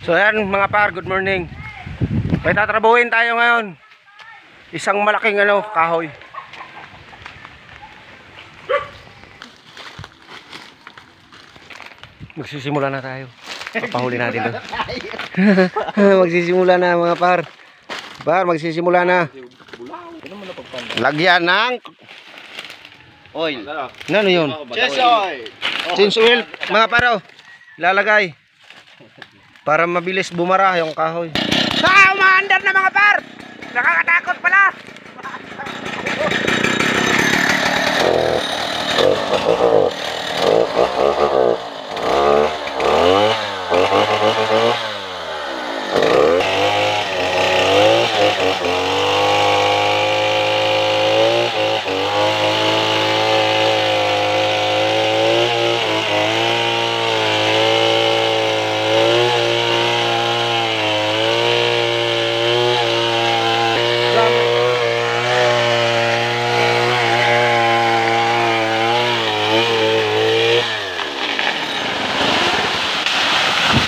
So ayan mga par, good morning. May tatrabuhin tayo ngayon. Isang malaking kahoy. Magsisimula na tayo. Papahuli natin doon. Magsisimula na mga par. Magsisimula na. Lagyan ng oil. Ano yun? Change oil. Change oil mga paro. Lalagay para mabilis bumara yung kahoy. Umaandar na mga par. Nakakatakot pala.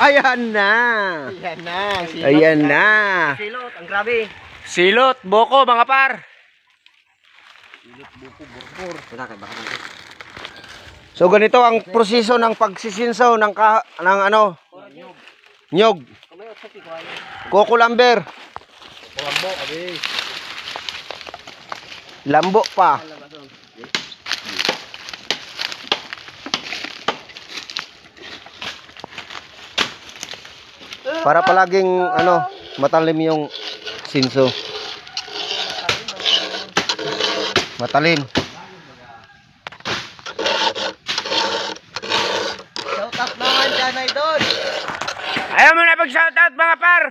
Ayan na. Ayan na. Ayan na. Silot, ang grabe. Silot, boko mga par. Silot, buko, burbur. So ganito ang proseso ng pagsisinsaw ng nyog. Coco lumber. Lambo, abi. Lambo pa. Para palaging matalim yung sinso. Matalim. Shout out naman dyan, idol. Ayaw mo na pag-shoutout mga par.